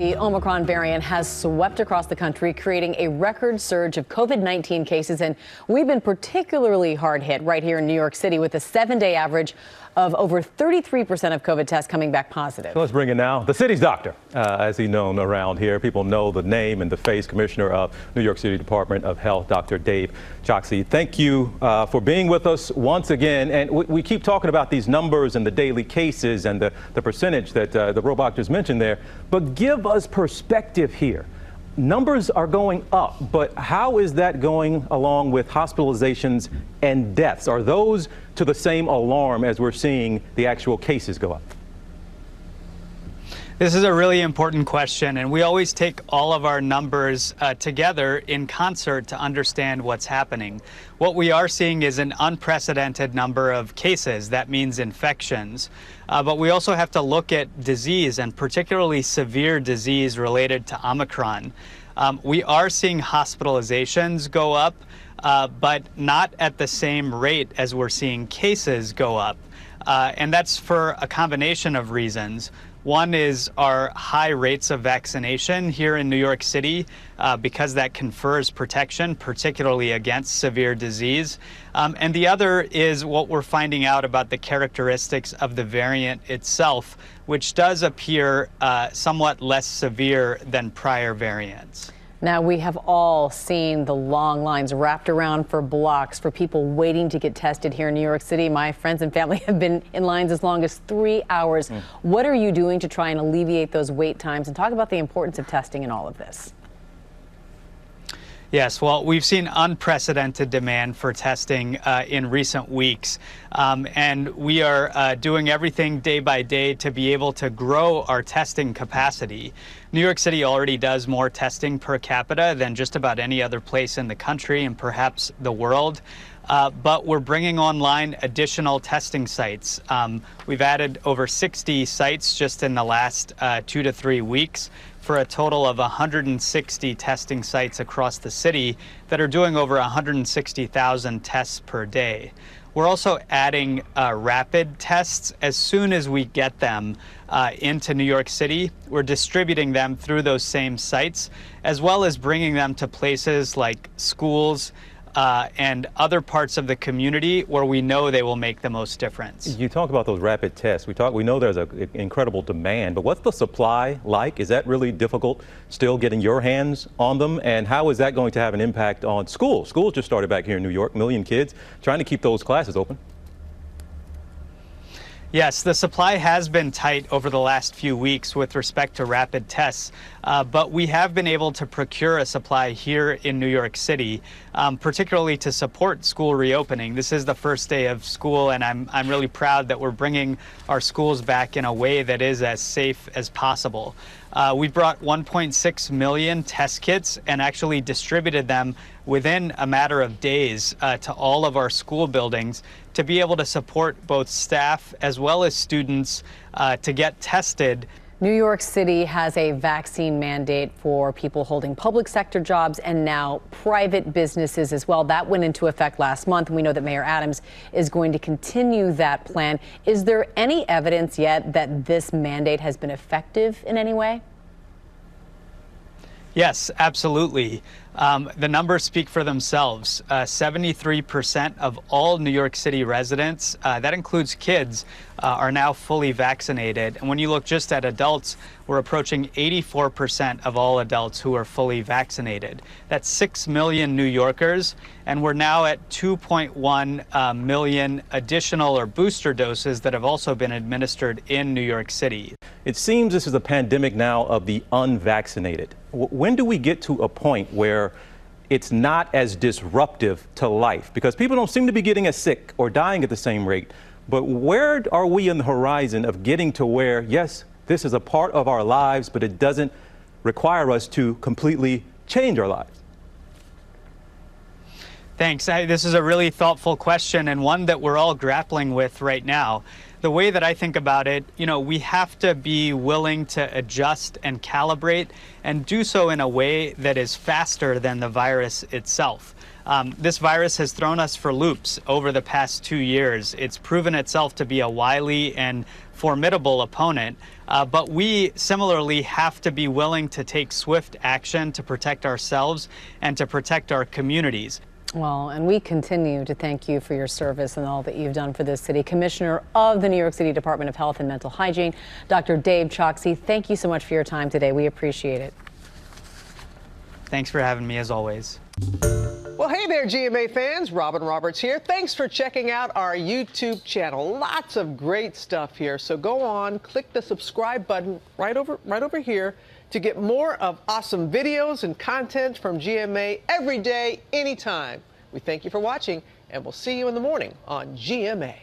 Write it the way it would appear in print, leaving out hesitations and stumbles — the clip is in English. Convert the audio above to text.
The Omicron variant has swept across the country, creating a record surge of COVID-19 cases. And we've been particularly hard hit right here in New York City with a 7-day average of over 33% of COVID tests coming back positive. So let's bring in now the city's doctor, as he's known around here. People know the name and the face, Commissioner of New York City Department of Health, Dr. Dave Chokshi. Thank you for being with us once again. And we keep talking about these numbers and the daily cases and the percentage that the robot just mentioned there. But give us perspective here. Numbers are going up, but how is that going along with hospitalizations and deaths? Are those to the same alarm as we're seeing the actual cases go up? This is a really important question, and we always take all of our numbers together in concert to understand what's happening. What we are seeing is an unprecedented number of cases. That means infections. But we also have to look at disease, and particularly severe disease related to Omicron. We are seeing hospitalizations go up, but not at the same rate as we're seeing cases go up. And that's for a combination of reasons. One is our high rates of vaccination here in New York City, because that confers protection, particularly against severe disease. And the other is what we're finding out about the characteristics of the variant itself, which does appear somewhat less severe than prior variants. Now, we have all seen the long lines wrapped around for blocks for people waiting to get tested here in New York City. My friends and family have been in lines as long as 3 hours. What are you doing to try and alleviate those wait times? And talk about the importance of testing in all of this. Yes, well, we've seen unprecedented demand for testing in recent weeks, and we are doing everything day by day to be able to grow our testing capacity. New York City already does more testing per capita than just about any other place in the country and perhaps the world. But we're bringing online additional testing sites. We've added over 60 sites just in the last 2 to 3 weeks, for a total of 160 testing sites across the city that are doing over 160,000 tests per day. We're also adding rapid tests as soon as we get them into New York City. We're distributing them through those same sites, as well as bringing them to places like schools and other parts of the community where we know they will make the most difference. You talk about those rapid tests. We know there's an incredible demand, but what's the supply like? Is that really difficult still getting your hands on them? And how is that going to have an impact on schools? Schools just started back here in New York, 1 million kids, trying to keep those classes open. Yes, the supply has been tight over the last few weeks with respect to rapid tests, but we have been able to procure a supply here in New York City, particularly to support school reopening. This is the first day of school, and I'm really proud that we're bringing our schools back in a way that is as safe as possible. We brought 1.6 million test kits and actually distributed them within a matter of days to all of our school buildings to be able to support both staff as well as students to get tested. New York City has a vaccine mandate for people holding public sector jobs and now private businesses as well. That went into effect last month. We know that Mayor Adams is going to continue that plan. Is there any evidence yet that this mandate has been effective in any way? Yes, absolutely. The numbers speak for themselves. 73% of all New York City residents, that includes kids, are now fully vaccinated. And when you look just at adults, we're approaching 84% of all adults who are fully vaccinated. That's 6 million New Yorkers, and we're now at 2.1 million additional or booster doses that have also been administered in New York City. It seems this is a pandemic now of the unvaccinated. When do we get to a point where it's not as disruptive to life? Because people don't seem to be getting as sick or dying at the same rate. But where are we in the horizon of getting to where, yes, this is a part of our lives, but it doesn't require us to completely change our lives? Thanks. This is a really thoughtful question and one that we're all grappling with right now. the way that I think about it, we have to be willing to adjust and calibrate and do so in a way that is faster than the virus itself. This virus has thrown us for loops over the past 2 years. It's proven itself to be a wily and formidable opponent, but we similarly have to be willing to take swift action to protect ourselves and to protect our communities. Well, and we continue to thank you for your service and all that you've done for this city. Commissioner of the New York City Department of Health and Mental Hygiene, Dr. Dave Chokshi, thank you so much for your time today. We appreciate it. Thanks for having me, as always. Well, hey there, GMA fans. Robin Roberts here. Thanks for checking out our YouTube channel. Lots of great stuff here. So go on, click the subscribe button right over here to get more of awesome videos and content from GMA every day, anytime. We thank you for watching, and we'll see you in the morning on GMA.